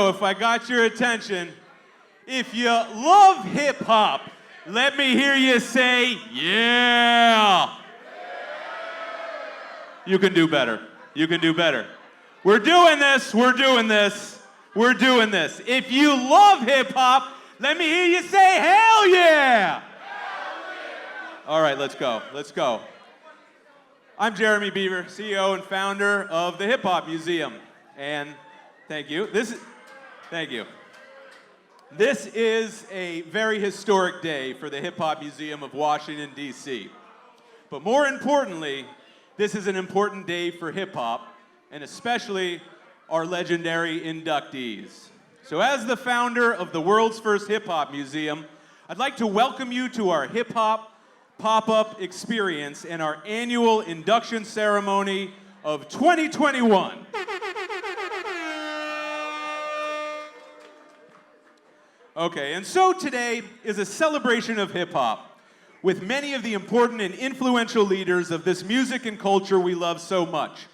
go, if I got your attention, if you love hip-hop, let me hear you say, yeah. You can do better. You can do better. We're doing this. We're doing this. We're doing this. If you love hip-hop, let me hear you say, hell yeah. All right, let's go. Let's go. I'm Jeremy Beaver, CEO and founder of the Hip Hop Museum. And thank you. Thank you. This is a very historic day for the Hip Hop Museum of Washington, D.C. But more importantly, this is an important day for hip hop, and especially our legendary inductees. So as the founder of the world's first hip hop museum, I'd like to welcome you to our hip hop pop-up experience and our annual induction ceremony of 2021. Okay, and so today is a celebration of hip-hop with many of the important and influential leaders of this music and culture we love so much.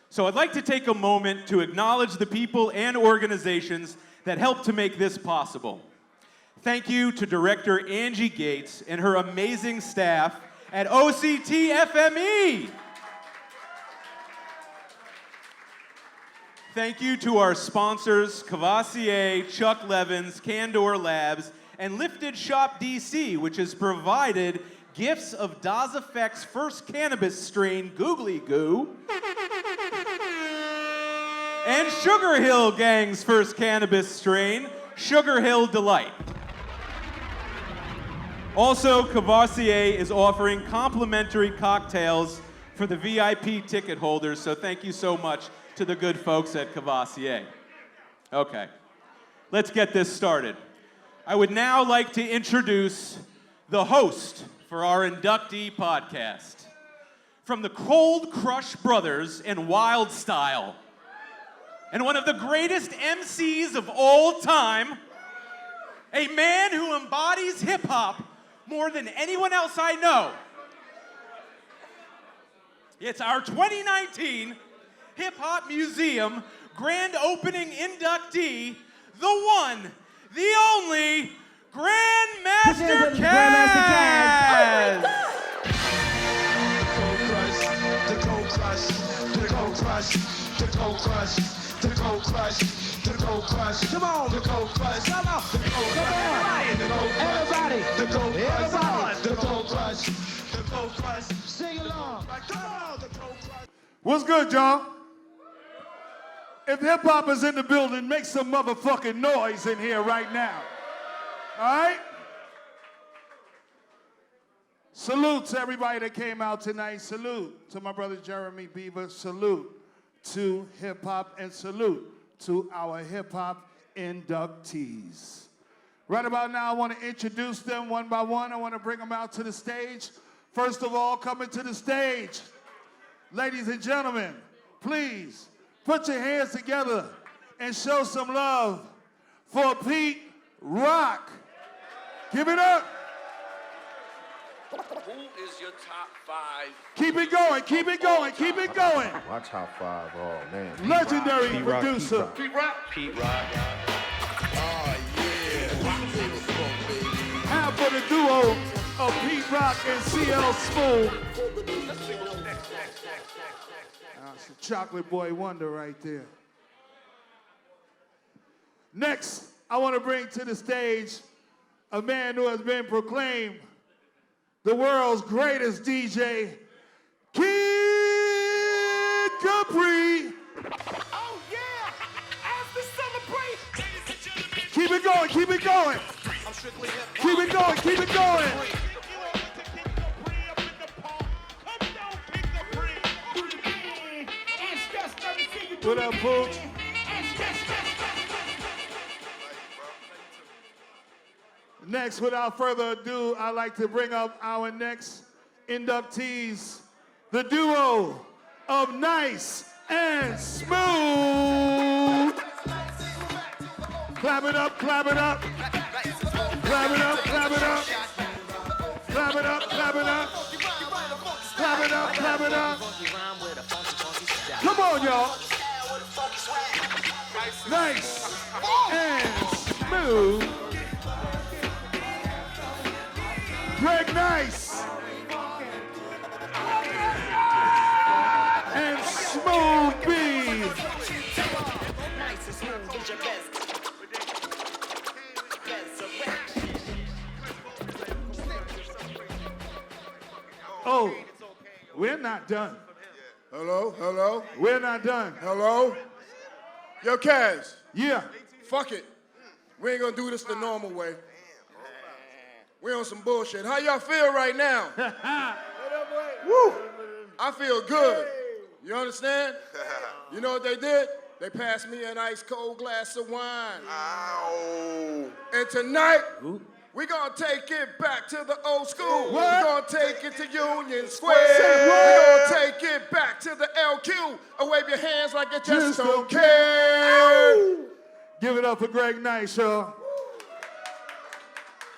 So I'd like to take a moment to acknowledge the people and organizations that helped to make this possible. Thank you to Director Angie Gates and her amazing staff at OCT FME. Thank you to our sponsors, Cavassier, Chuck Levins, Candor Labs, and Lifted Shop DC, which has provided gifts of Daz Effect's first cannabis strain, Googly Goo, and Sugar Hill Gang's first cannabis strain, Sugar Hill Delight. Also, Cavassier is offering complimentary cocktails for the VIP ticket holders, so thank you so much to the good folks at Cavassier. Okay, let's get this started. I would now like to introduce the host for our inductee podcast. From the Cold Crush Brothers and Wild Style, and one of the greatest MCs of all time, a man who embodies hip-hop more than anyone else I know. It's our 2019 Hip Hop Museum grand opening inductee, the one, the only, Grandmaster Kaz! The Cold Crush, the Cold Crush, the Cold Crush, the Cold Crush, the Cold Crush. Come on, the Cold Crush, come on, the Cold Crush, everybody, the Cold Crush, the Cold Crush, the Cold Crush. Sing along, come on, the Cold Crush. What's good, y'all? If hip-hop is in the building, make some motherfucking noise in here right now. All right? Salute to everybody that came out tonight. Salute to my brother Jeremy Beaver. Salute to hip-hop, and salute to our hip-hop inductees. Right about now, I want to introduce them one by one. I want to bring them out to the stage. First of all, coming to the stage, ladies and gentlemen, please put your hands together and show some love for Pete Rock. Give it up. Who is your top 5? Keep it going, keep it going, keep it going. My top 5, oh man. Legendary Pete-Rock, producer. Pete-Rock. Pete Rock. Oh yeah, Half of the duo of Pete Rock and CL Smooth. That's a chocolate boy wonder right there. Next, I want to bring to the stage a man who has been proclaimed the world's greatest DJ, Kid Capri. oh yeah, as we celebrate. Keep it going, keep it going. I'm strictly hip-hop. Keep it going, keep it going. What up, Pooch? Next, without further ado, I'd like to bring up our next inductees, the duo of Nice and Smooth. Clap it up, clap it up. Clap it up, clap it up. Clap it up, clap it up. Clap it up, clap it up. Come on, y'all. Nice. and Smooth. Greg Nice and Smooth B. Oh, we're not done. Hello, hello, We're not done. hello. Yo, Kaz, Yeah. fuck it. We ain't gonna do this the normal way. We on some bullshit. How y'all feel right now? Woo! I feel good. You understand? You know what they did? They passed me an ice cold glass of wine. Ow. And tonight, we're gonna take it back to the old school. What? We're gonna take it to Union Square. Say what? We're gonna take it back to the LQ. And wave your hands like you just don't care. Give it up for Greg Nice, y'all.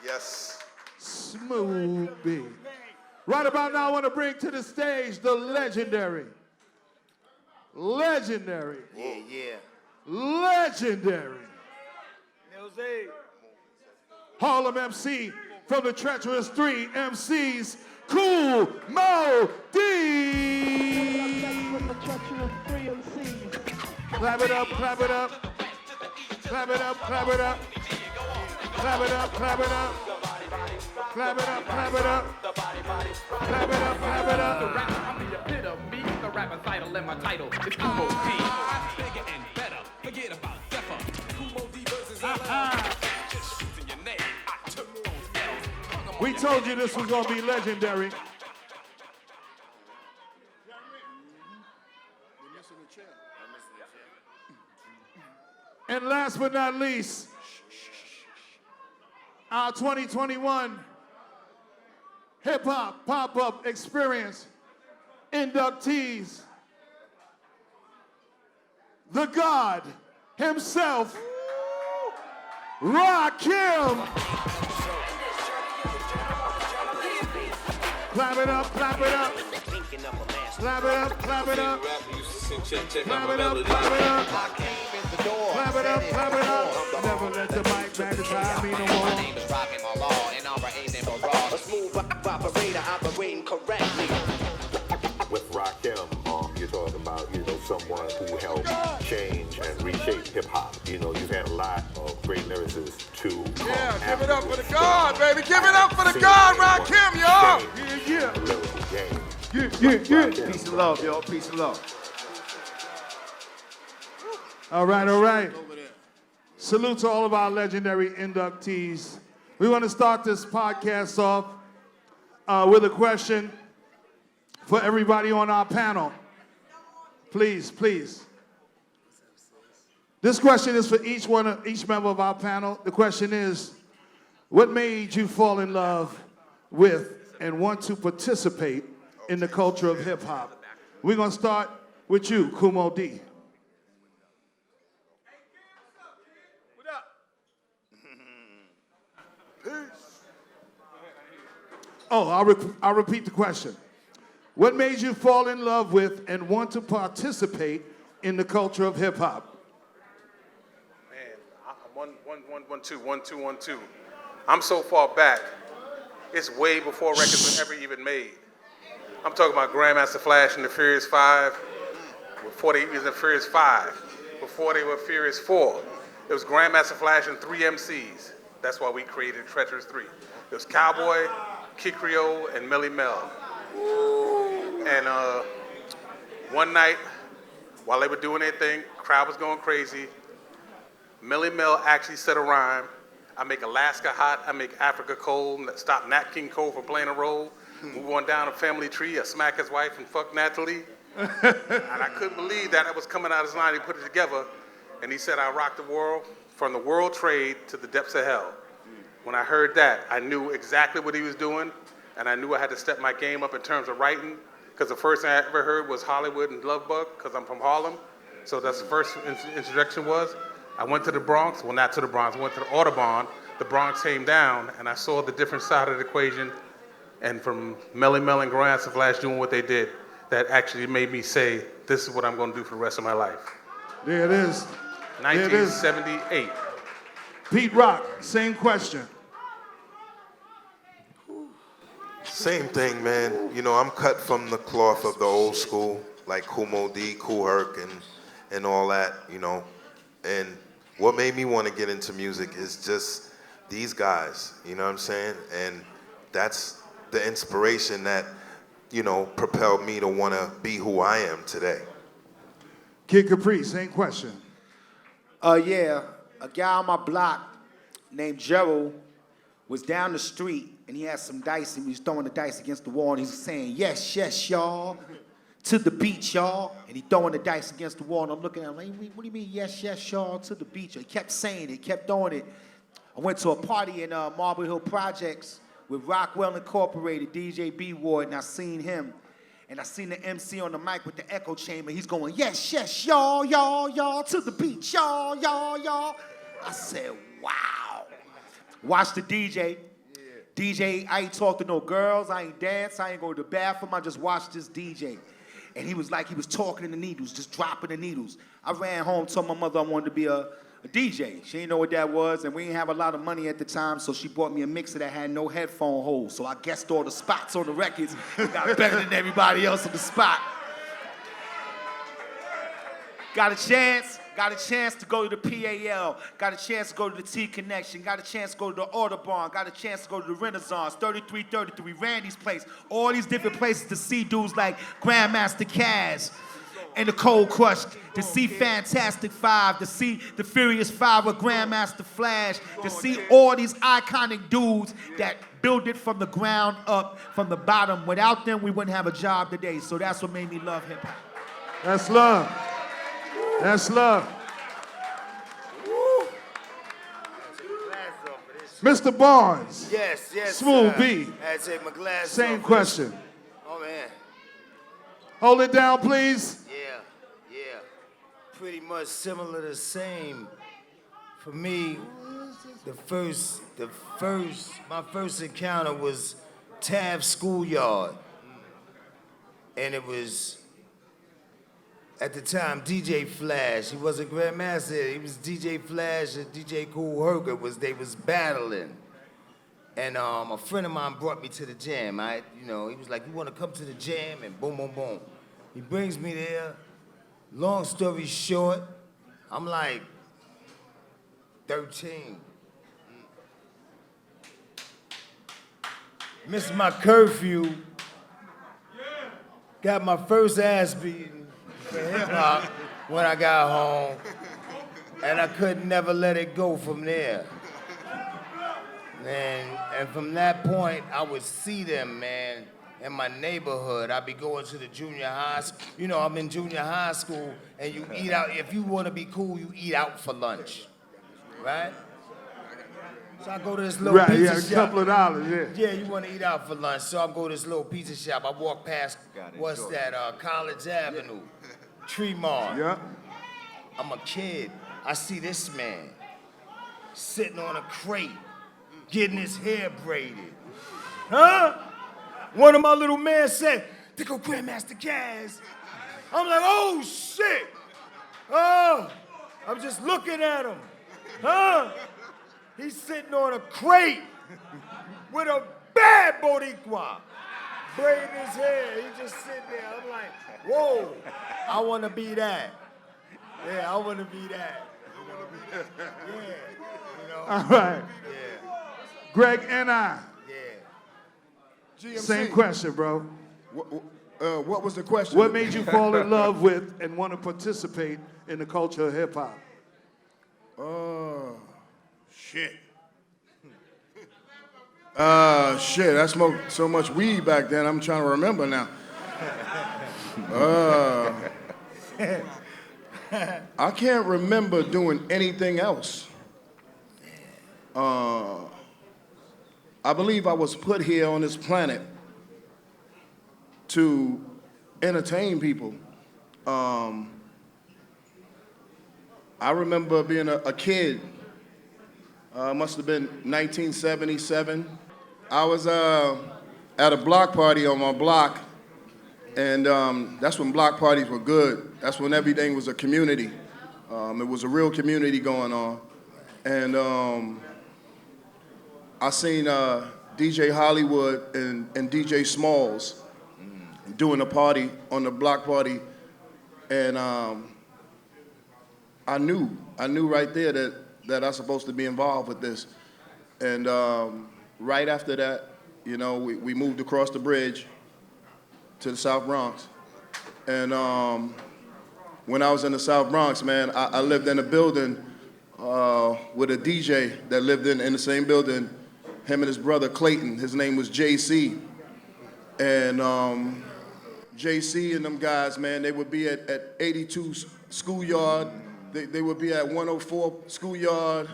Yes. Smooth B. Right about now, I want to bring to the stage the legendary, legendary, legendary Harlem MC from the Treacherous 3 MCs, Kool Mo D. Clap it up, clap it up. Clap it up, clap it up. Clap it up, clap it up. Clap it up, clap it up. Clap it up, clap it up. I'm the epitome, the rapper title and my title is Kumo D. Bigger and better, forget about Deffa. Kumo D versus just using your name. I took those L's. We told you this was gonna be legendary. And last but not least, our 2021 Hip Hop Pop-Up Experience inductees, the God himself, Rakim. Clap it up, clap it up. Clap it up, clap it up. Clap it up, clap it up. Clap it up, clap it up. Never let the mic magnify me no more. My name is Rakim, my law, and I'm raising for raw. A smooth operator, operating correctly. With Rakim, you're talking about, someone who helped change and reshape hip-hop. You've had a lot of great lyricists to Yeah, give it up for the God, baby. Give it up for the God, Rakim, y'all. Yeah, the lyrical game. yeah. Peace and love, y'all. Peace and love. All right, all right. Salute to all of our legendary inductees. We want to start this podcast off with a question for everybody on our panel. Please, please. This question is for each member of our panel. The question is, what made you fall in love with and want to participate in the culture of hip hop? We're going to start with you, Kumo D. Oh, I'll repeat the question. What made you fall in love with and want to participate in the culture of hip hop? Man, 1, 2. I'm so far back. It's way before records were ever even made. I'm talking about Grandmaster Flash and the Furious 5 before they was in Furious 5, before they were Furious 4. It was Grandmaster Flash and 3 MCs. That's why we created Treacherous 3. It was Cowboy, Kid Creole, and Melly Mel. And one night, while they were doing their thing, crowd was going crazy. Melly Mel actually said a rhyme. I make Alaska hot, I make Africa cold, stop Nat King Cole from playing a role. Move on down a family tree, I smack his wife and fuck Natalie. And I couldn't believe that it was coming out of his line. He put it together, and he said, I rock the world from the world trade to the depths of hell. When I heard that, I knew exactly what he was doing, and I knew I had to step my game up in terms of writing, because the first thing I ever heard was Hollywood and Love Bug, because I'm from Harlem. So that's the first introduction was. I went to the Bronx, well, not to the Bronx, I went to the Audubon. The Bronx came down, and I saw the different side of the equation, and from Melly Mel and Grandmaster Flash doing what they did, that actually made me say, this is what I'm going to do for the rest of my life. There it is. 1978. Pete Rock, same question. Same thing, man. You know, I'm cut from the cloth of the old school, like Kool D, Kool Herc, and all that, you know. And what made me want to get into music is just these guys, you know what I'm saying? And that's the inspiration that, you know, propelled me to want to be who I am today. Kid Capri, same question. Yeah, a guy on my block named Gerald was down the street and he had some dice and he was throwing the dice against the wall and he was saying, yes, yes, y'all, to the beach, y'all. And he throwing the dice against the wall and I'm looking at him like, what do you mean, yes, yes, y'all, to the beach? He kept saying it, kept throwing it. I went to a party in Marble Hill Projects with Rockwell Incorporated, DJ B Ward, and I seen him. And I seen the MC on the mic with the echo chamber. He's going, yes, yes, y'all, y'all, y'all, to the beach, y'all, y'all, y'all. I said, wow. Watch the DJ. DJ, I ain't talk to no girls, I ain't dance, I ain't go to the bathroom, I just watched this DJ. And he was like, he was talking the needles, just dropping the needles. I ran home, told my mother I wanted to be a DJ. She didn't know what that was, and we didn't have a lot of money at the time, so she bought me a mixer that had no headphone holes. So I guessed all the spots on the records and got better than everybody else on the spot. Got a chance to go to the PAL, got a chance to go to the T Connection, got a chance to go to the Audubon, got a chance to go to the Renaissance, 3333, Randy's Place, all these different places to see dudes like Grandmaster Caz and the Cold Crush, to see Fantastic Five, to see the Furious Five with Grandmaster Flash, to see all these iconic dudes that build it from the ground up, from the bottom. Without them, we wouldn't have a job today. So that's what made me love hip hop. That's love. That's love. Mr. Barnes. Yes, yes. Smooth B. I had to take my glasses Same off. question. Oh, man. Hold it down, please. Yeah. Pretty much similar the same. For me, my first encounter was Taft Schoolyard. And it was, at the time, DJ Flash. He wasn't Grandmaster. He was DJ Flash and DJ Kool Herc. They was battling. And a friend of mine brought me to the jam. He was like, you want to come to the jam? And boom, boom, boom. He brings me there. Long story short, I'm like 13. Missed my curfew. Got my first ass beaten for hip-hop when I got home. And I could never let it go from there. And from that point, I would see them, man, in my neighborhood. I'd be going to the junior high school. You know, I'm in junior high school, and you eat out. If you want to be cool, you eat out for lunch, right? So I go to this little pizza shop. A couple of dollars, Yeah, you want to eat out for lunch, so I go to this little pizza shop. I walk past, College Avenue, Tremont. Yeah. I'm a kid. I see this man sitting on a crate, getting his hair braided. Huh? One of my little men said, "There go Grandmaster Caz." I'm like, oh, shit. Oh, I'm just looking at him. Huh? He's sitting on a crate with a bad Boricua, braiding his hair. He's just sitting there. I'm like, whoa, I want to be that. Yeah, I want to be that. Yeah, you know. All right. Yeah. Greg and I. Yeah. GMC. Same question, bro. What was the question? What made you fall in love with and want to participate in the culture of hip hop? Shit. Shit, I smoked so much weed back then, I'm trying to remember now. I can't remember doing anything else. I believe I was put here on this planet to entertain people. I remember being a kid. Must have been 1977. I was at a block party on my block, and that's when block parties were good. That's when everything was a community. It was a real community going on. And I seen DJ Hollywood and DJ Smalls doing a party on the block party. And I knew right there that I was supposed to be involved with this. And right after that, you know, we moved across the bridge to the South Bronx. And when I was in the South Bronx, man, I lived in a building with a DJ that lived in the same building, him and his brother Clayton. His name was JC. And JC and them guys, man, they would be at 82 Schoolyard. They would be at 104 Schoolyard,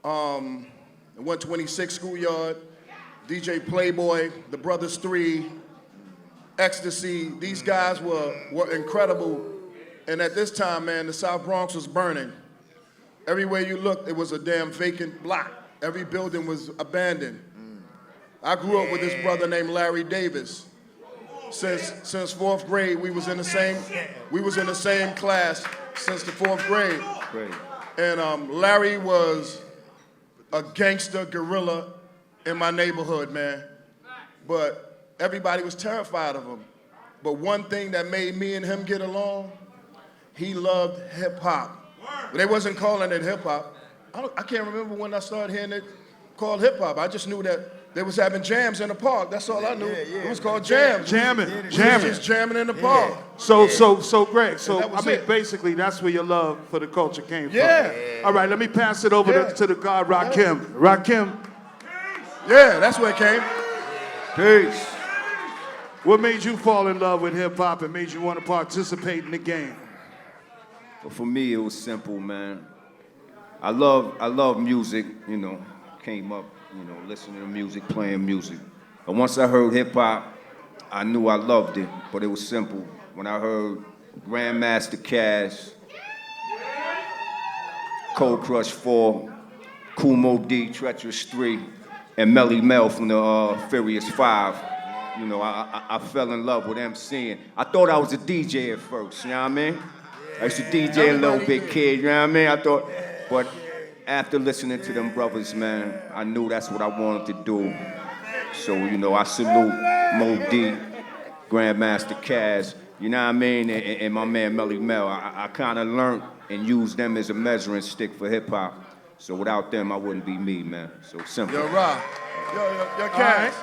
126 Schoolyard, DJ Playboy, the Brothers 3, Ecstasy. These guys were incredible. And at this time, man, the South Bronx was burning. Everywhere you looked, it was a damn vacant block. Every building was abandoned. I grew up with this brother named Larry Davis. Since fourth grade, we was in the same class since the fourth grade. Great. And Larry was a gangster gorilla in my neighborhood, man. But everybody was terrified of him. But one thing that made me and him get along, he loved hip hop. They wasn't calling it hip hop. I can't remember when I started hearing it called hip hop. I just knew that they was having jams in the park. That's all I knew. It was called jams. Jamming. We was just jamming in the park. So Greg, I mean, it. basically, that's where your love for the culture came Yeah. from. All right, let me pass it over to the god Rakim. Rakim, Yeah, that's where it came. Peace. what made you fall in love with hip hop and made you want to participate in the game? But for me, it was simple, man. I love music, you know. Came up, you know, listening to music, playing music. But once I heard hip hop, I knew I loved it. But it was simple. When I heard Grandmaster Cash, Cold Crush 4, Kool D, Treacherous 3, and Melly Mel from the Furious 5, you know, I fell in love with MCing. I thought I was a DJ at first, you know what I mean? I used to DJ a little bit, kid, you know what I mean? I thought, but after listening to them brothers, man, I knew that's what I wanted to do. So, you know, I salute Mo D, Grandmaster Cash, you know what I mean, and my man Melly Mel. I kind of learned and used them as a measuring stick for hip-hop. So without them, I wouldn't be me, man. So simple. Yo, Ra. Yo, Cash.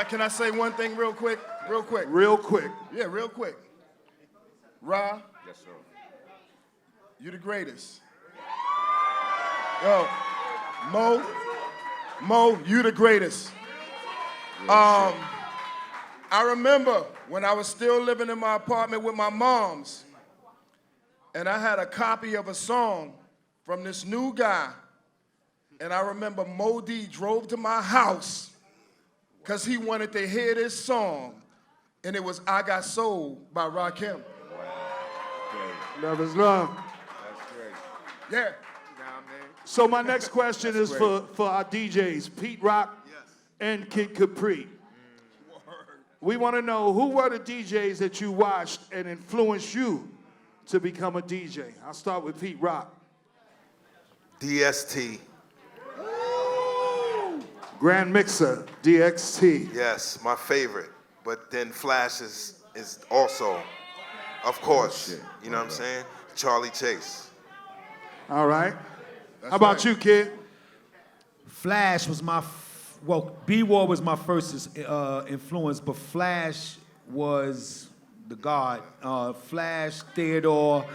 Can I say one thing real quick? Real quick. Yeah, real quick. Ra. Yes, sir. You the greatest. Yo, Mo, you the greatest. I remember when I was still living in my apartment with my moms, and I had a copy of a song from this new guy, and I remember Mo D drove to my house because he wanted to hear this song, and it was I Got Soul by Rakim. Love is love. That's great. Yeah. So my next question is for our DJs, Pete Rock and Kid Capri. We want to know, who were the DJs that you watched and influenced you to become a DJ? I'll start with Pete Rock. DST. Grand Mixer, DXT. Yes, my favorite. But then Flash is also, of course, you know what I'm saying? Charlie Chase. All right. How about you, kid? Flash was B-War was my first influence, but Flash was the god. Flash, Theodore,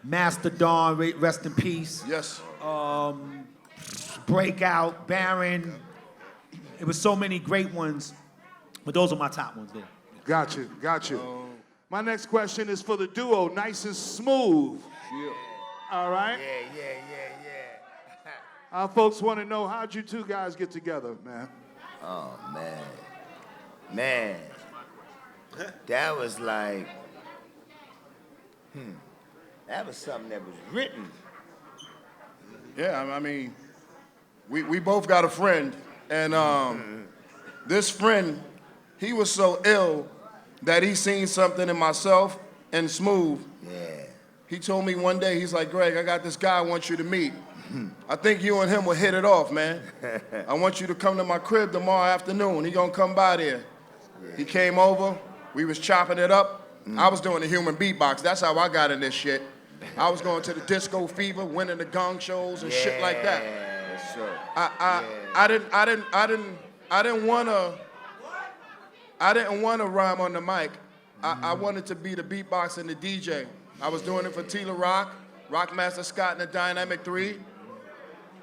Master Don, rest in peace. Yes. Breakout, Baron. It was so many great ones, but those are my top ones there. Got you. My next question is for the duo, Nice and Smooth. Yeah. All right? Yeah. Our folks want to know, how'd you two guys get together, man? Oh, man. That was like, that was something that was written. Yeah, I mean, we both got a friend, and this friend, he was so ill that he seen something in myself and Smooth He told me one day, he's like, Greg, I got this guy I want you to meet. I think you and him will hit it off, man. I want you to come to my crib tomorrow afternoon. He gonna come by there. He came over, we was chopping it up. I was doing the human beatbox. That's how I got in this shit. I was going to the Disco Fever, winning the gong shows and shit like that. Yes, sir. I didn't wanna rhyme on the mic. I wanted to be the beatbox and the DJ. I was doing it for Tila Rock, Rockmaster Scott and the Dynamic 3.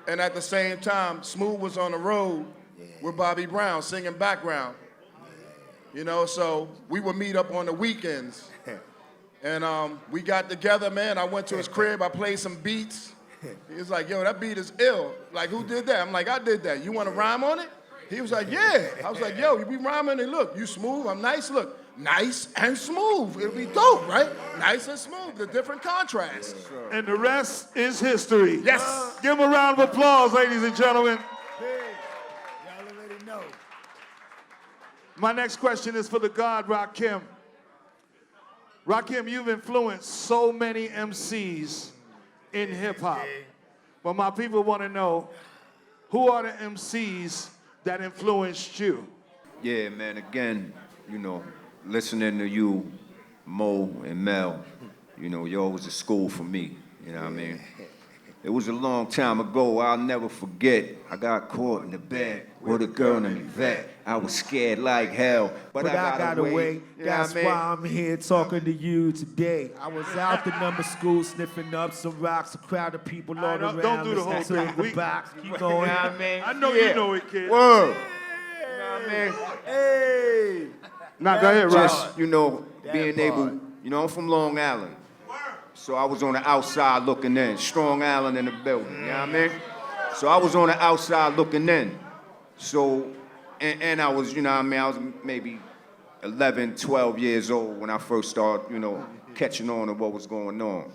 And at the same time, Smooth was on the road with Bobby Brown singing background. You know, so we would meet up on the weekends. And we got together, man. I went to his crib, I played some beats. He was like, yo, that beat is ill. Like, who did that? I'm like, I did that. You want to rhyme on it? He was like, yeah. I was like, yo, you be rhyming and look, you smooth, I'm nice, look. Nice and smooth. It'll be dope, right? Nice and smooth, the different contrasts. And the rest is history. Yes. Give him a round of applause, ladies and gentlemen. Y'all already know. My next question is for the God, Rakim. Rakim, you've influenced so many MCs in hip-hop. But my people want to know, who are the MCs that influenced you? Yeah, man, again, you know, listening to you, Mo and Mel, you know, y'all was a school for me, you know what I mean? It was a long time ago, I'll never forget. I got caught in the bed with a girl named Yvette. I was scared like hell, but I got away. That's why I'm here talking to you today. I was out the number school sniffing up some rocks, a crowd of people all around. Don't do the whole listening thing. to the box. Keep going. I know you know it, kid. Word. You know what I mean? Hey. Now, go ahead, Ross. Just, you know, being able, you know, I'm from Long Island. So I was on the outside looking in. Strong Island in the building, you know what I mean? So I was on the outside looking in. So, and I was, you know what I mean, I was maybe 11, 12 years old when I first started, you know, catching on to what was going on.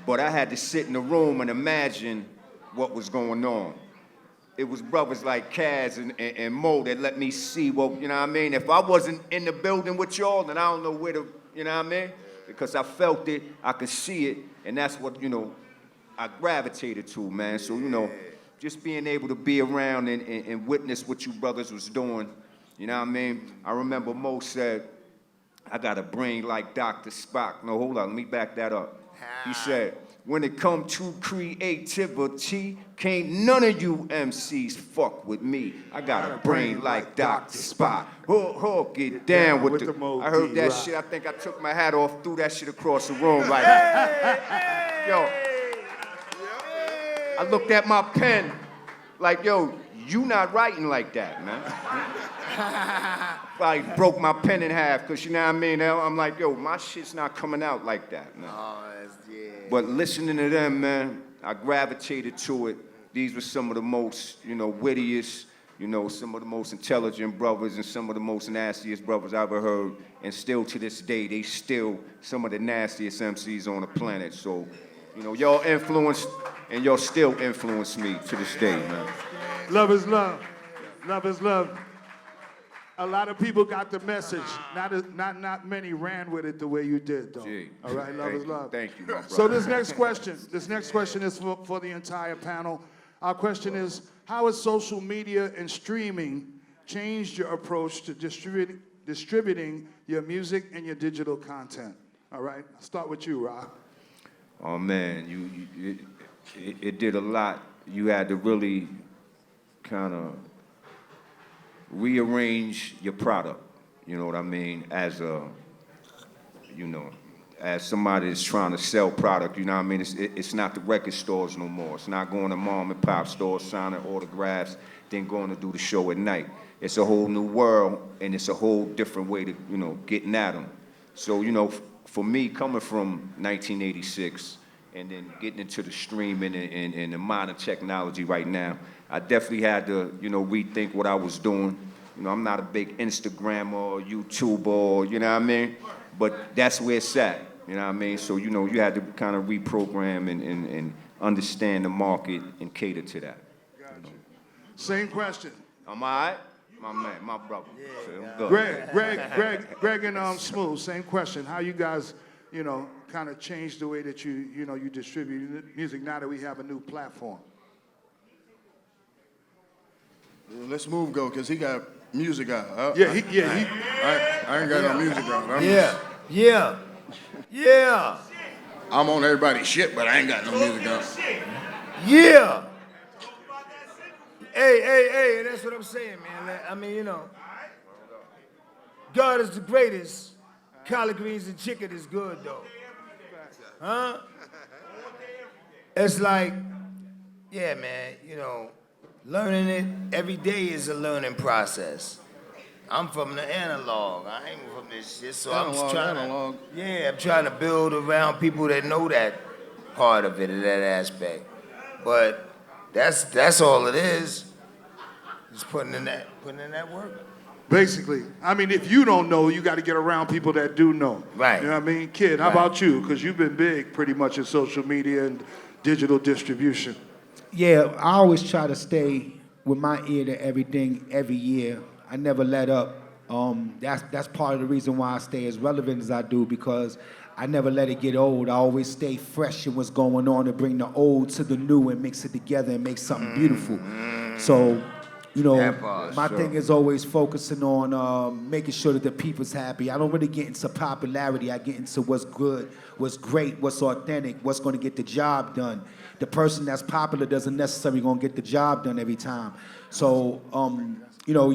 But I had to sit in the room and imagine what was going on. It was brothers like Kaz and Mo that let me see what, you know what I mean? If I wasn't in the building with y'all, then I don't know where to, you know what I mean? Because I felt it, I could see it, and that's what, you know, I gravitated to, man. So, you know, just being able to be around and witness what you brothers was doing, you know what I mean? I remember Mo said, I got a brain like Dr. Spock. No, hold on, let me back that up. He said, when it come to creativity, can't none of you MCs fuck with me. I got a brain like Dr. Spock. Get down with the I heard that shit. I think I took my hat off, threw that shit across the room like, yo. I looked at my pen like, yo, you not writing like that, man. I broke my pen in half, because you know what I mean? I'm like, yo, my shit's not coming out like that, man. But listening to them, man, I gravitated to it. These were some of the most, you know, wittiest, you know, some of the most intelligent brothers and some of the most nastiest brothers I ever heard. And still to this day, they still some of the nastiest MCs on the planet. So, you know, y'all influenced and y'all still influence me to this day, man. Love is love. Love is love. A lot of people got the message. Not many ran with it the way you did, though. Gee. All right, love is love. Thank you, my brother. So this next question is for the entire panel. Our question is, how has social media and streaming changed your approach to distributing your music and your digital content? All right, I'll start with you, Rob. Oh man, it did a lot. You had to really kind of rearrange your product, you know what I mean, as a, you know, as somebody that's trying to sell product, you know what I mean, it's not the record stores no more. It's not going to mom and pop stores, signing autographs, then going to do the show at night. It's a whole new world, and it's a whole different way to, you know, getting at them. So, you know, for me, coming from 1986 and then getting into the streaming and the modern technology right now, I definitely had to, you know, rethink what I was doing. You know, I'm not a big Instagrammer or YouTuber, or, you know what I mean? But that's where it's at, you know what I mean? So, you know, you had to kind of reprogram and understand the market and cater to that. Gotcha. You know? Same question. Am I all right? My man, my brother. Yeah, so Greg and Smooth, same question. How you guys, you know, kind of changed the way that you distribute music now that we have a new platform? Let's move go, cause he got music out. I ain't got no music out. Yeah. I'm on everybody's shit, but I ain't got no music out. Yeah. Hey, that's what I'm saying, man. I mean, you know, God is the greatest. Collard greens and chicken is good, though. Huh? It's like, yeah, man, you know, learning it every day is a learning process. I'm from the analog. I ain't from this shit, so I'm just trying I'm trying to build around people that know that part of it, that aspect. But that's all it is. Just putting in that work. Basically, I mean, if you don't know, you got to get around people that do know. Right. You know what I mean? Kid, how about you? Because you've been big pretty much in social media and digital distribution. Yeah, I always try to stay with my ear to everything every year. I never let up. That's part of the reason why I stay as relevant as I do, because I never let it get old. I always stay fresh in what's going on to bring the old to the new and mix it together and make something beautiful. So, you know, my thing is always focusing on making sure that the people's happy. I don't really get into popularity. I get into what's good, what's great, what's authentic, what's going to get the job done. The person that's popular doesn't necessarily going to get the job done every time. So, you know,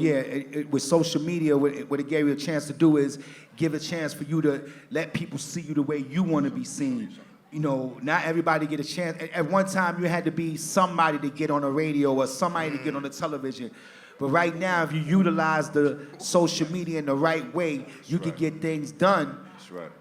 with social media, what it gave you a chance to do is give a chance for you to let people see you the way you want to be seen. You know, not everybody get a chance. At one time, you had to be somebody to get on the radio or somebody to get on the television. But right now, if you utilize the social media in the right way, you can get things done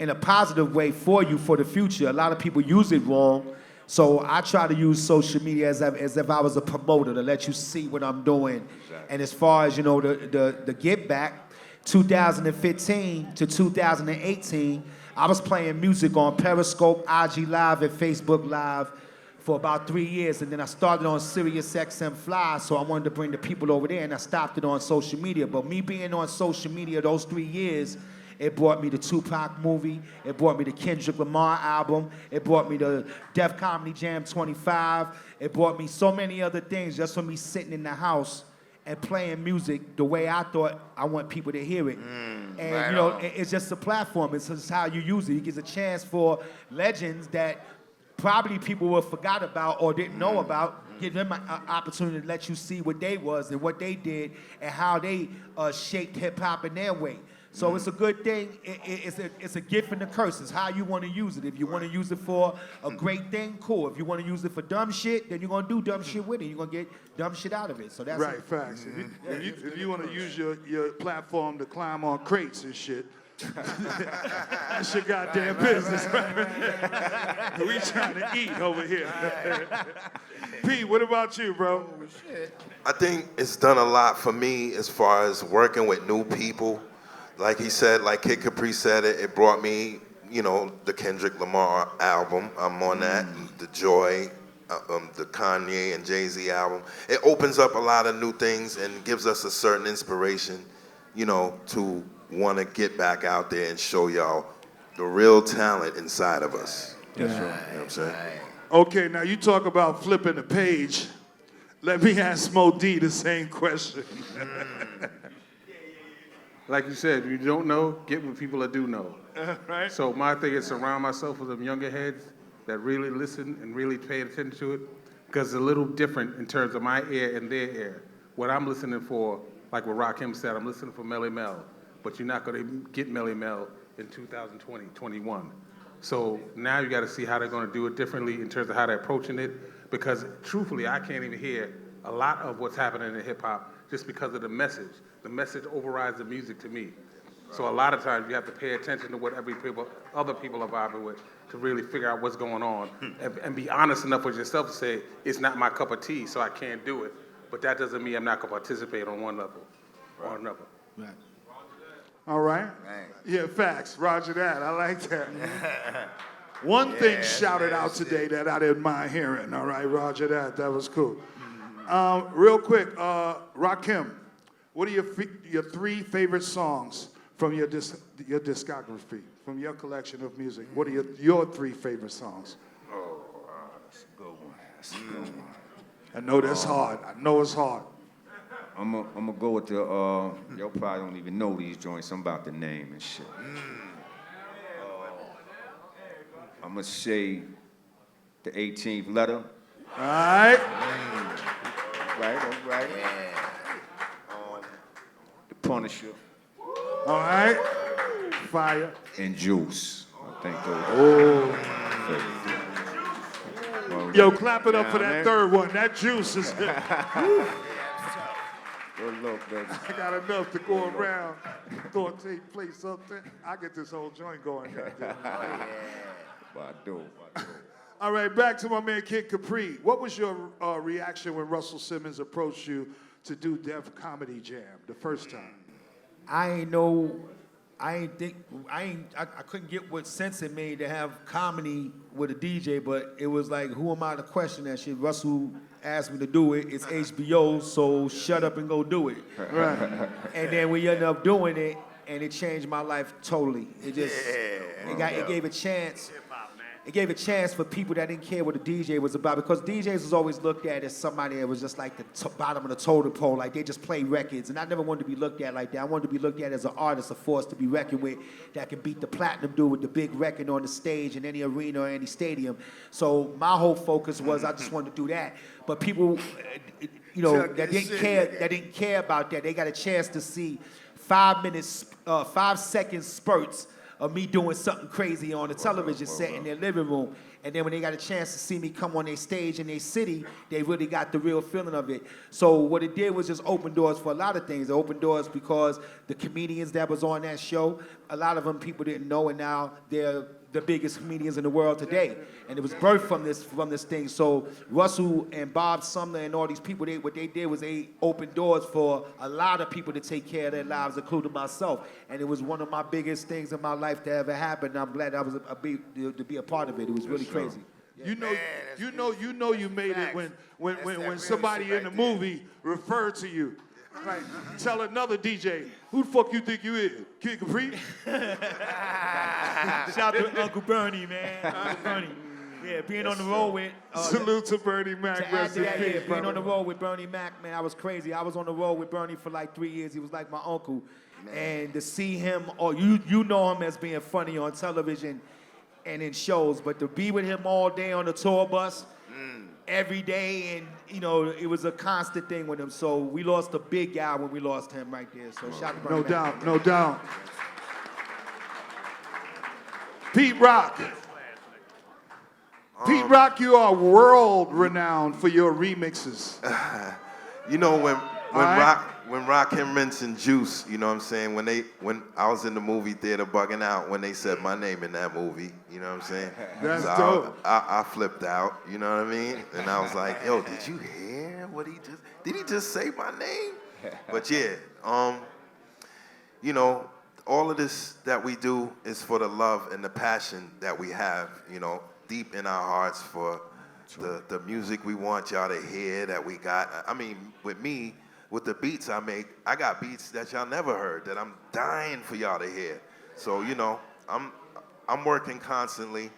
in a positive way for you for the future. A lot of people use it wrong. So I try to use social media as if I was a promoter to let you see what I'm doing. And as far as, you know, the get back, 2015 to 2018, I was playing music on Periscope, IG Live, and Facebook Live for about 3 years. And then I started on Sirius XM Fly, so I wanted to bring the people over there, and I stopped it on social media. But me being on social media those 3 years, it brought me the Tupac movie. It brought me the Kendrick Lamar album. It brought me the Def Comedy Jam 25. It brought me so many other things just for me sitting in the house and playing music the way I thought I want people to hear it. And, you know, it's just a platform. It's just how you use it. It gives a chance for legends that probably people will forgot about or didn't know about, give them an opportunity to let you see what they was and what they did and how they shaped hip-hop in their way. So it's a good thing. It's a gift and a curse. It's how you want to use it. If you want to use it for a great thing, cool. If you want to use it for dumb shit, then you're going to do dumb shit with it. You're going to get dumb shit out of it. So that's right, facts. If you want to use your platform to climb on crates and shit, that's your goddamn business, right? We trying to eat over here. Pete, what about you, bro? I think it's done a lot for me as far as working with new people. Like he said, like Kid Capri said, it brought me, you know, the Kendrick Lamar album. I'm on that. The Joy, the Kanye and Jay-Z album. It opens up a lot of new things and gives us a certain inspiration, you know, to want to get back out there and show y'all the real talent inside of us. That's right. You know what I'm saying? Okay, now you talk about flipping the page. Let me ask Smo D the same question. Like you said, if you don't know, get with people that do know. Right. So my thing is surround myself with them younger heads that really listen and really pay attention to it, because it's a little different in terms of my ear and their ear. What I'm listening for, like what Rakim said, I'm listening for Melly Mel, but you're not going to get Melly Mel in 2020, 21. So now you got to see how they're going to do it differently in terms of how they're approaching it, because truthfully, I can't even hear a lot of what's happening in hip hop just because of the message. The message overrides the music to me. So a lot of times you have to pay attention to what other people are vibing with to really figure out what's going on and be honest enough with yourself to say, it's not my cup of tea, so I can't do it. But that doesn't mean I'm not going to participate on one level or another. Right. All right. Yeah, facts. Roger that. I like that. One thing shouted out today that I didn't mind hearing. All right, Roger that. That was cool. Real quick, Rakim, what are your 3 favorite songs from your discography? from your collection of music, what are your 3 favorite songs? Oh, that's a good one. That's a good one. I know that's hard. I know it's hard. I'm gonna go with the, y'all probably don't even know these joints. I'm about to name and shit. I'm gonna say the 18th letter. All right. Right. The Punisher. All right. Fire. And Juice. I think those. Oh. Yo, clap it up for that third one. That Juice is. Good look, baby. I got enough to go around. Thought they'd play something. I get this whole joint going. Badu. All right, back to my man Kid Capri. What was your reaction when Russell Simmons approached you to do Def Comedy Jam the first time? I couldn't get what sense it made to have comedy with a DJ, but it was like, who am I to question that shit? Russell asked me to do it. It's HBO, so shut up and go do it. Right. And then we ended up doing it, and it changed my life totally. It gave a chance. It gave a chance for people that didn't care what a DJ was about, because DJs was always looked at as somebody that was just like the bottom of the totem pole, like they just play records. And I never wanted to be looked at like that. I wanted to be looked at as an artist, a force to be reckoned with, that can beat the platinum dude with the big record on the stage in any arena or any stadium. So my whole focus was I just wanted to do that. But people, that didn't care about that, they got a chance to see 5 second spurts of me doing something crazy on the television set in their living room. And then when they got a chance to see me come on their stage in their city, they really got the real feeling of it. So what it did was just open doors for a lot of things. It opened doors because the comedians that was on that show, a lot of them people didn't know, and now they're the biggest comedians in the world today. And it was birthed from this thing. So Russell and Bob Sumner and all these people, what they did was they opened doors for a lot of people to take care of their lives, including myself. And it was one of my biggest things in my life to ever happen. And I'm glad I was to be a part of it. It was really crazy. You know you made it when somebody in the movie referred to you. Like, tell another DJ, who the fuck you think you is? Kid Capri? Shout out to Uncle Bernie, man. Uncle Bernie. Yeah, being on the road with... Salute to Bernie Mac. To add to that, being on the road with Bernie Mac, man, I was crazy. I was on the road with Bernie for like 3 years. He was like my uncle. And to see him, you know him as being funny on television and in shows, but to be with him all day on the tour bus, every day, and it was a constant thing with him. So we lost a big guy when we lost him right there. So shout out to Bernie Mac. No doubt. Pete Rock. Pete Rock, you are world renowned for your remixes. When Rakim mentioned Juice, you know what I'm saying? When I was in the movie theater bugging out when they said my name in that movie, you know what I'm saying? That's so dope. I flipped out, you know what I mean? And I was like, yo, did you hear what did he just say my name? But yeah, all of this that we do is for the love and the passion that we have, deep in our hearts for the music we want y'all to hear that we got. I mean, with me, with the beats I make, I got beats that y'all never heard that I'm dying for y'all to hear. So, I'm working constantly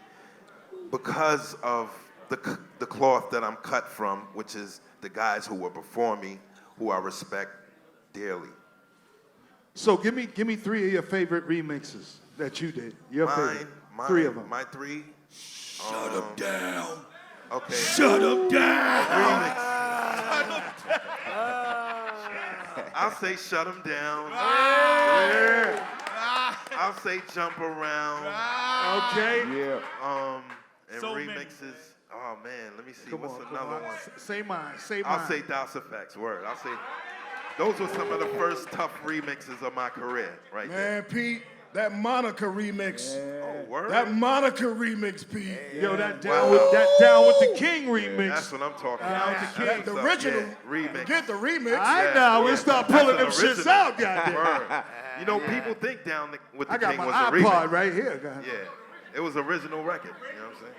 because of the cloth that I'm cut from, which is the guys who were before me, who I respect dearly. So give me 3 of your favorite remixes that you did. Your favorite. 3 of them. My 3. Shut him down. Okay. Shut him down. I'll say shut him down. Yeah. I'll say jump around. Okay. Yeah. And So remixes. many. Oh man, let me see. Come What's on, another one? Say mine. I'll say Das Effects. Word. I'll say those were some of the first tough remixes of my career, right there. Man, Pete, that Monica remix. Oh, word. That Monica remix, Pete. Yo, that down with the King remix. That's what I'm talking Down about. with the King. The original. remix. Get the remix. I know. We start pulling them shits out, goddamn. Word. People think Down with the I got King my was a remix. iPod right here. God. Yeah, it was original record. You know what I'm saying?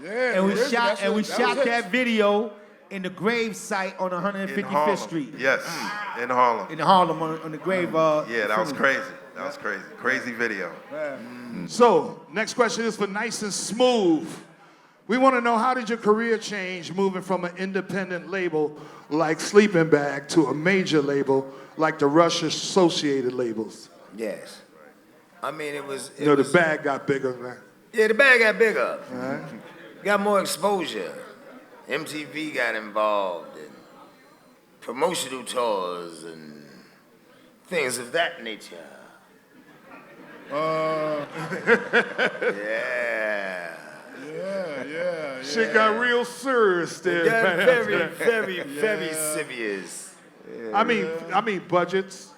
Yeah. And we original, shot was it. that video in the grave site on 155th Street. Yes, in Harlem. In Harlem on the grave. Yeah, that was crazy. That was crazy. Crazy video. So, next question is for Nice and Smooth. We want to know, how did your career change moving from an independent label like Sleeping Bag to a major label like the Rush Associated labels? Yes. I mean, it was... You know, the bag got bigger, man. Yeah, the bag got bigger. Got more exposure. MTV got involved in promotional tours and things of that nature. Yeah. Yeah. Shit got real serious there. Got man. very serious. I mean budgets.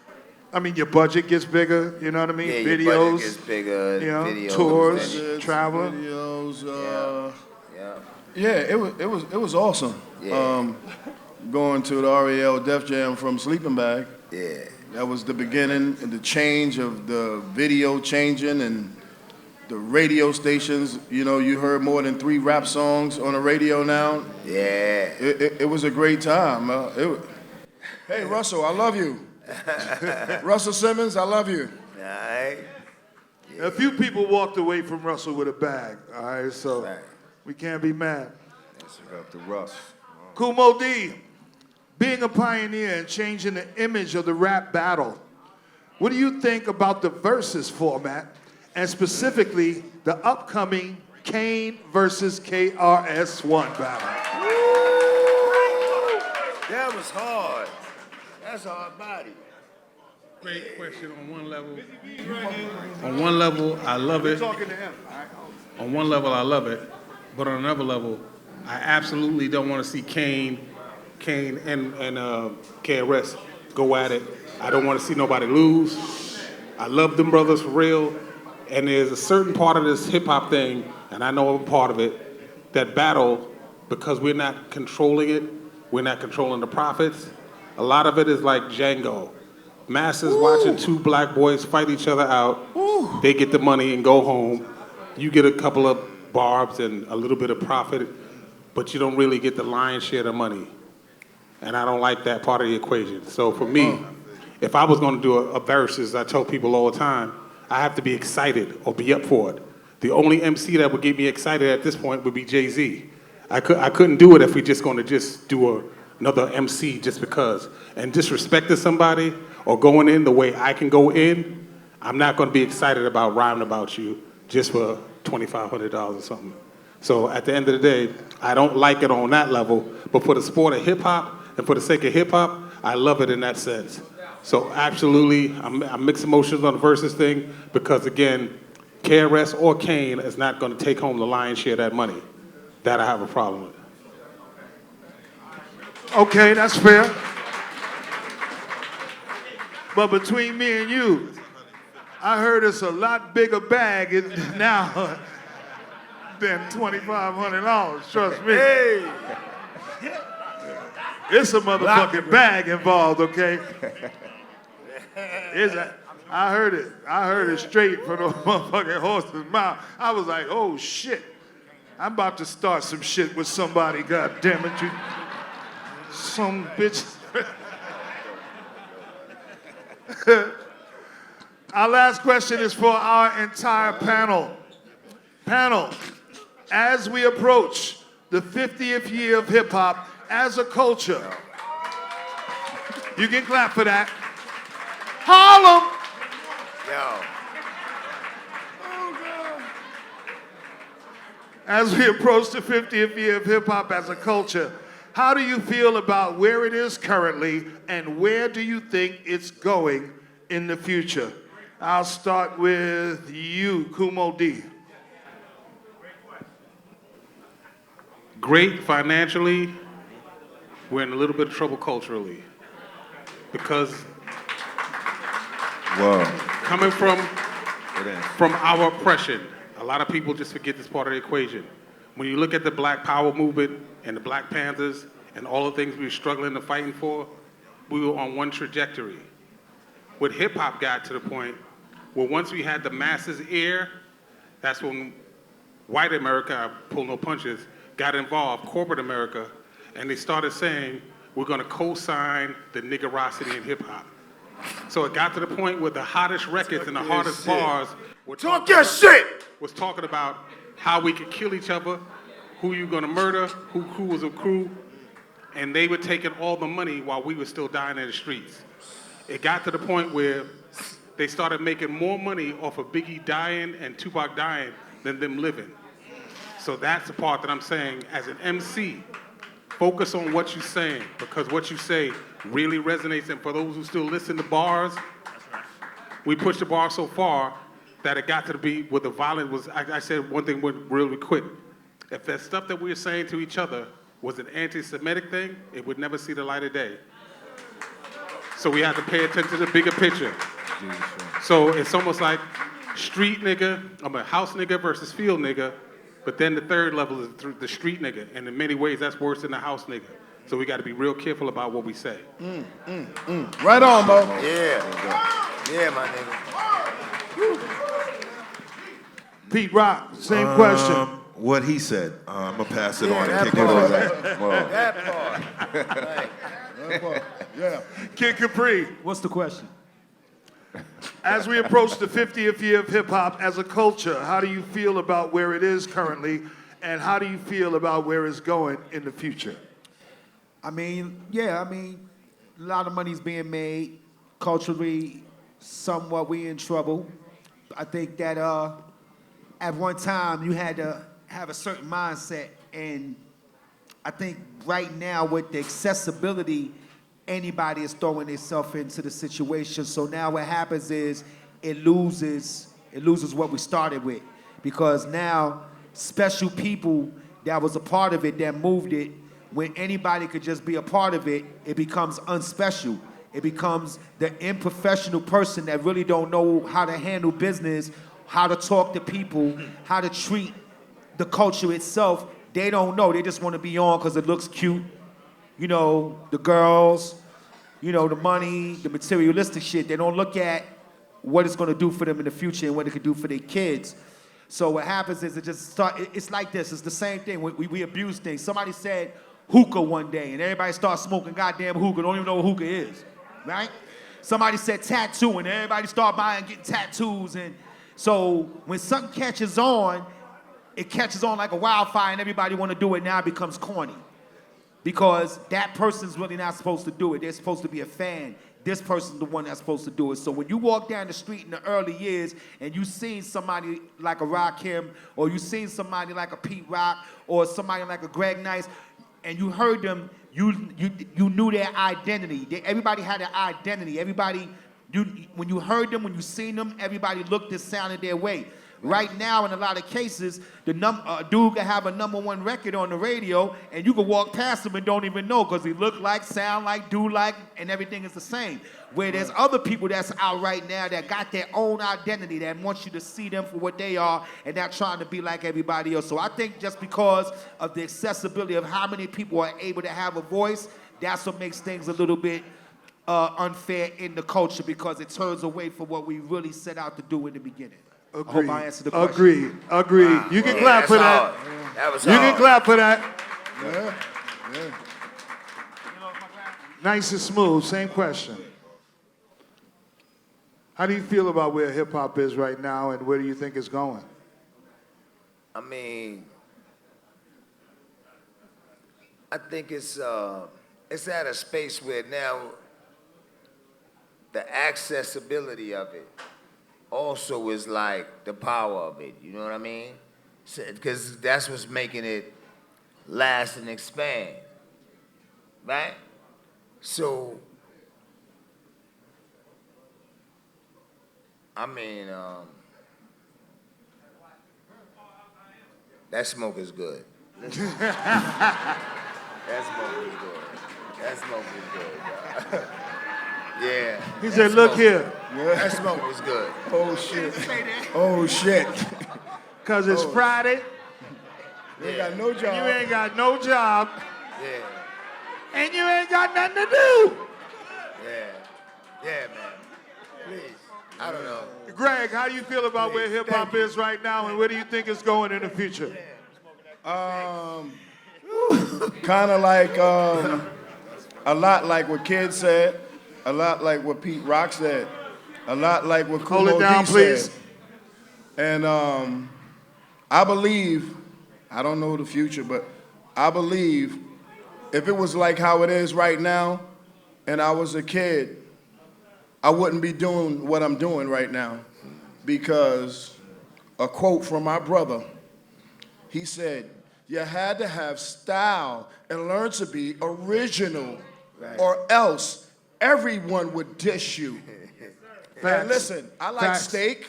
I mean, your budget gets bigger, you know what I mean? Yeah, Videos, your budget gets bigger. you know, Videos, tours, traveling. Videos. Yeah. Yeah, it was awesome. Yeah. Going to the REL Def Jam from Sleeping Bag. Yeah. That was the beginning and the change of the video changing and the radio stations. You know, you heard more than 3 rap songs on the radio now. Yeah. It was a great time. Hey, Russell, I love you. Russell Simmons, I love you. All right. A few people walked away from Russell with a bag, all right? So we can't be mad. Let's go up to Russ. Kool D, being a pioneer and changing the image of the rap battle, what do you think about the versus format, and specifically the upcoming Kane versus KRS-One battle? That was hard. That's a hard body. Great question on one level. On one level, I love it. Talking to him. On one level, I love it. But on another level, I absolutely don't want to see Kane and KRS go at it. I don't want to see nobody lose. I love them brothers for real. And there's a certain part of this hip hop thing, and I know I'm a part of it, that battle, because we're not controlling it, we're not controlling the profits. A lot of it is like Django. Masses watching 2 black boys fight each other out. They get the money and go home. You get a couple of barbs and a little bit of profit, but you don't really get the lion's share of the money. And I don't like that part of the equation. So for me, if I was going to do a versus, I tell people all the time, I have to be excited or be up for it. The only MC that would get me excited at this point would be Jay-Z. I couldn't do it if we're just going to just do another MC just because. And disrespecting somebody or going in the way I can go in, I'm not going to be excited about rhyming about you just for $2,500 or something. So at the end of the day, I don't like it on that level, but for the sport of hip hop and for the sake of hip hop, I love it in that sense. So absolutely, I'm mixed emotions on the versus thing because again, KRS or Kane is not going to take home the lion's share of that money. That I have a problem with. Okay, that's fair. But between me and you, I heard it's a lot bigger bag now than $2,500. Trust me. Hey. It's a motherfucking bag involved, okay? I heard it. I heard it straight from the motherfucking horse's mouth. I was like, oh shit. I'm about to start some shit with somebody, God damn it, you some bitch. Our last question is for our entire panel. Panel, as we approach the 50th year of hip hop as a culture, you can clap for that. Harlem! Yo. As we approach the 50th year of hip hop as a culture, how do you feel about where it is currently and where do you think it's going in the future? I'll start with you, Kool D. Great financially, we're in a little bit of trouble culturally. Because coming from our oppression, a lot of people just forget this part of the equation. When you look at the Black Power movement and the Black Panthers and all the things we were struggling and fighting for, we were on one trajectory. What hip hop got to the point where once we had the masses' ear, that's when white America, I pull no punches, got involved, corporate America, and they started saying, we're gonna co-sign the niggerosity in hip hop. So it got to the point where the hottest records and the hardest bars were Talk your shit! was talking about how we could kill each other, who you gonna murder, who was a crew, and they were taking all the money while we were still dying in the streets. It got to the point where they started making more money off of Biggie dying and Tupac dying than them living. So that's the part that I'm saying, as an MC, focus on what you're saying, because what you say really resonates. And for those who still listen to bars, we pushed the bar so far that it got to the beat where the violence was. I said one thing really quick. If that stuff that we were saying to each other was an anti-Semitic thing, it would never see the light of day. So we had to pay attention to the bigger picture. So it's almost like street nigga, house nigga versus field nigga, but then the third level is the street nigga, and in many ways that's worse than the house nigga. So we got to be real careful about what we say. Right on, Mo. Yeah, my nigga. Pete Rock, same question. What he said. I'm going to pass it on and that kick it part. over. That part. Yeah. Kid Capri, What's the question? as we approach the 50th year of hip hop as a culture, how do you feel about where it is currently, and how do you feel about where it's going in the future? I mean, a lot of money's being made. Culturally, somewhat we in trouble. I think that at one time you had to have a certain mindset, and I think right now with the accessibility, anybody is throwing themselves into the situation. So now what happens is it loses what we started with, because now special people that was a part of it, that moved it, when anybody could just be a part of it, it becomes unspecial. It becomes the unprofessional person that really don't know how to handle business, how to talk to people, how to treat the culture itself. They don't know. They just want to be on because it looks cute. You know, the girls, you know, the money, the materialistic shit. They don't look at what it's going to do for them in the future and what it could do for their kids. So what happens is it's like this. It's the same thing. We abuse things. Somebody said hookah one day, and everybody starts smoking goddamn hookah. Don't even know what hookah is, right? Somebody said tattoo, and everybody start buying, getting tattoos. And so when something catches on, it catches on like a wildfire, and everybody want to do it. Now it becomes corny, because that person's really not supposed to do it. They're supposed to be a fan. This person's the one that's supposed to do it. So when you walk down the street in the early years and you seen somebody like a Rakim, or you seen somebody like a Pete Rock, or somebody like a Greg Nice, and you heard them, you knew their identity. Everybody had an identity. Everybody, when you heard them, when you seen them, everybody looked and sounded their way. Right now, in a lot of cases, dude can have a #1 record on the radio, and you can walk past him and don't even know, because he look like, sound like, do like, and everything is the same. Where there's other people that's out right now that got their own identity, that wants you to see them for what they are, and not trying to be like everybody else. So I think just because of the accessibility of how many people are able to have a voice, that's what makes things a little bit unfair in the culture, because it turns away from what we really set out to do in the beginning. Agreed. I hope I answered the question. Agreed. Wow. You can clap for that. That was you hard. can clap for that. Yeah. Nice and smooth. Same question. How do you feel about where hip hop is right now, and where do you think it's going? I mean, I think it's at a space where now the accessibility of it also is like the power of it, you know what I mean? Because that's what's making it last and expand, right? So, I mean, that smoke is good. That smoke is good. That smoke is good. Yeah. He said, look here. That smoke was good. Oh, shit. Oh, shit. Because it's Friday. You ain't got no job. You ain't got no job. Yeah. And you ain't got nothing to do. Yeah. Yeah, man. Please. I don't know. Greg, how do you feel about where hip hop is right now, and where do you think it's going in the future? Kind of like a lot like what Kid said. A lot like what Pete Rock said. A lot like what Kool Hold it down, please. said. And I believe, I don't know the future, but I believe if it was like how it is right now and I was a kid, I wouldn't be doing what I'm doing right now. Because a quote from my brother, he said, you had to have style and learn to be original, or else everyone would dish you. And listen, I like steak.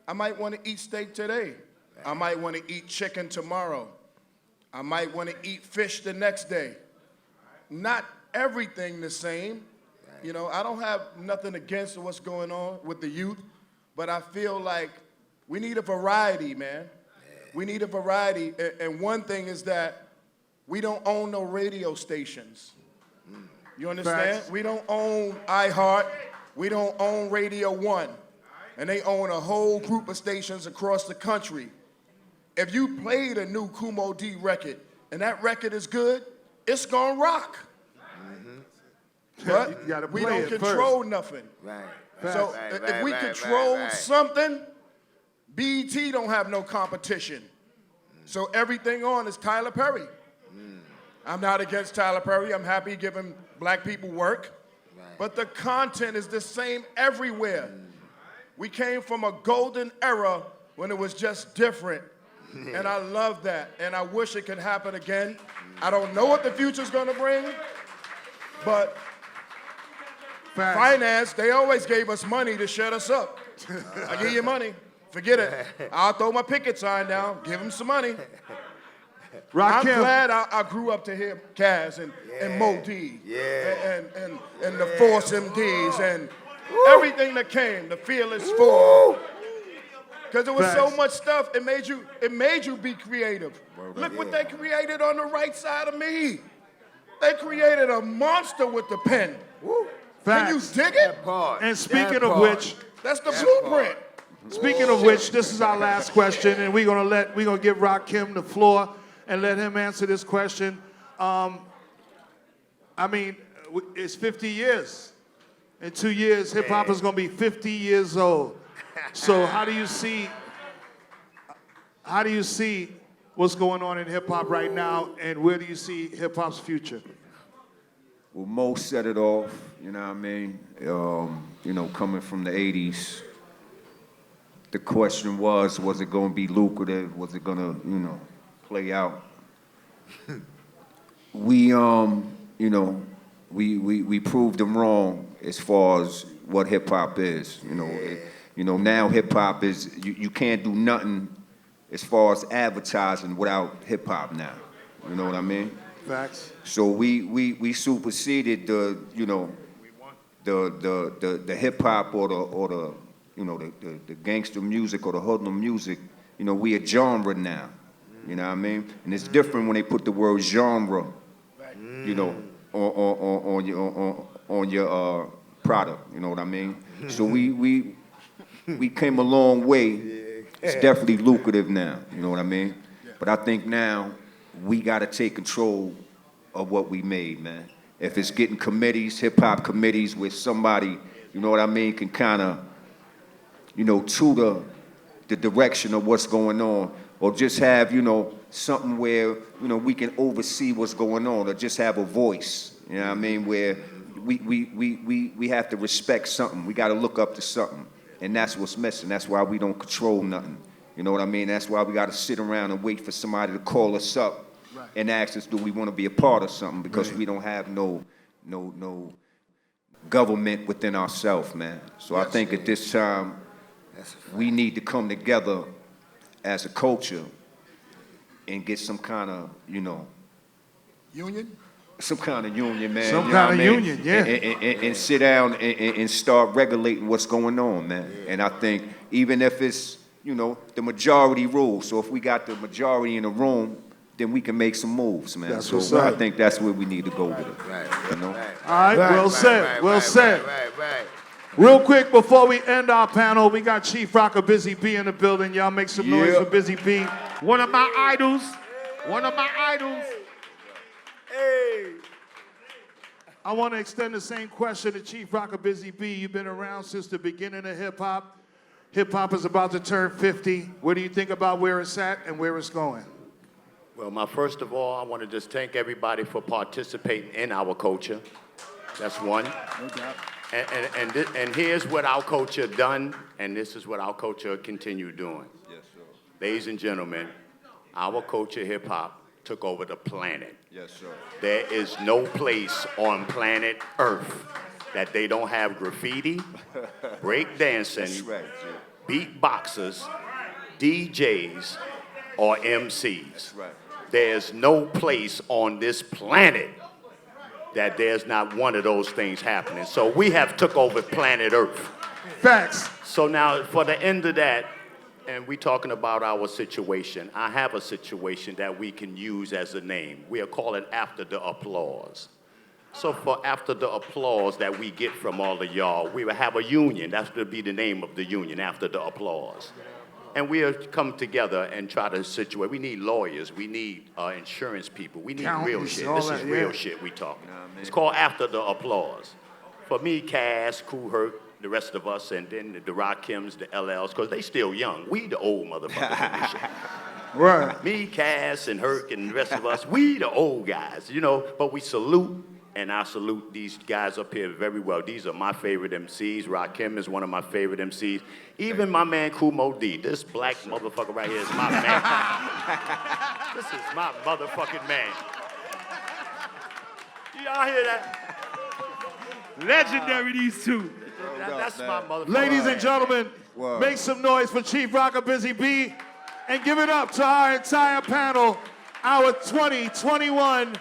I might want to eat steak today. I might want to eat chicken tomorrow. I might want to eat fish the next day. Not everything the same. You know, I don't have nothing against what's going on with the youth, but I feel like we need a variety, man. We need a variety, and one thing is that we don't own no radio stations. You understand? Facts. We don't own iHeart. We don't own Radio 1. And they own a whole group of stations across the country. If you played a new Kool D record and that record is good, it's gonna rock. But You gotta we play don't it control first. nothing. Right. So if we control something, BET don't have no competition. So everything on is Tyler Perry. I'm not against Tyler Perry. I'm happy giving black people work. But the content is the same everywhere. We came from a golden era when it was just different. And I love that. And I wish it could happen again. I don't know what the future's gonna bring, but finance, they always gave us money to shut us up. I give you money. Forget it. I'll throw my picket sign down, give them some money. I'm glad I grew up to hear Kaz and Mo D and the Force MDs and everything that came, the Fearless Four. Because there was so much stuff, it made you be creative. Look what they created on the right side of me. They created a monster with the pen. Can you dig it? And speaking of which, that's the blueprint. Speaking of which, this is our last question, and we're gonna give Rakim the floor and let him answer this question. I mean, it's 50 years. In 2 years, hip hop is gonna be 50 years old. So how do you see what's going on in hip hop right now, and where do you see hip hop's future? Well, Mo set it off, you know what I mean? You know, coming from the 80s, the question was it gonna be lucrative? Was it gonna, you know, play out? We, you know, we proved them wrong as far as what hip hop is. You know, now hip hop is, you can't do nothing as far as advertising without hip hop now. You know what I mean? Facts. So we superseded the, you know, the hip hop or the you know, the gangster music or the hoodlum music. You know, we a genre now. You know what I mean? And it's different when they put the word genre, you know, on your product. You know what I mean? So we came a long way. It's definitely lucrative now. You know what I mean? But I think now we got to take control of what we made, man. If it's getting committees, hip hop committees, where somebody, you know what I mean, can kind of, you know, tutor the direction of what's going on, or just have, you know, something where, you know, we can oversee what's going on, or just have a voice, you know what I mean, where we have to respect something. We got to look up to something, and that's what's missing. That's why we don't control nothing. You know what I mean? That's why we got to sit around and wait for somebody to call us up and ask us, do we want to be a part of something? Because we don't have no government within ourselves, man. So I think at this time, we need to come together as a culture and get some kind of, you know, union? Some kind of union, man. Some you know kind of what I mean? union, yeah. And sit down and start regulating what's going on, man. And I think even if it's, you know, the majority rule, so if we got the majority in the room, then we can make some moves, man. That's so what's up. I think that's where we need to go with it. You know? All right, well said, well said. Real quick, before we end our panel, we got Chief Rocker Busy B in the building. Y'all make some noise for Busy B. One of my idols. One of my idols. Hey. I want to extend the same question to Chief Rocker Busy B. You've been around since the beginning of hip-hop. Hip-hop is about to turn 50. What do you think about where it's at and where it's going? Well, first of all, I want to just thank everybody for participating in our culture. That's one. No doubt. And here's what our culture done, and this is what our culture continue doing. Yes, sir. Ladies and gentlemen, our culture, hip-hop, took over the planet. Yes, sir. There is no place on planet Earth that they don't have graffiti, break dancing, That's right, beatboxers, DJs, or MCs. That's right. There's no place on this planet that there's not one of those things happening. So we have took over planet Earth. Facts. So now for the end of that, and we talking about our situation, I have a situation that we can use as a name. We are calling After the Applause. So for After the Applause that we get from all of y'all, we will have a union. That's going to be the name of the union, After the Applause. And we'll come together and try to situate. We need lawyers. We need insurance people. We need real shit. This is real shit we talking. It's called After the Applause. For me, Cass, Kool, Herc, the rest of us, and then the Rakims, the LLs, because they still young. We the old motherfuckers in this shit. Right. Me, Cass, and Herc, and the rest of us, we the old guys, you know, but we salute. And I salute these guys up here very well. These are my favorite MCs. Rakim is one of my favorite MCs. Even my man Kool D. This black motherfucker right here is my man. This is my motherfucking man. Y'all hear that? Legendary, these two. That's my motherfucker. Ladies and gentlemen, make some noise for Chief Rocker Busy B and give it up to our entire panel, our 2021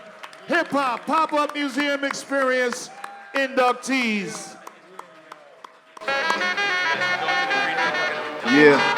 Hip-Hop Pop-Up Museum Experience inductees. Yeah.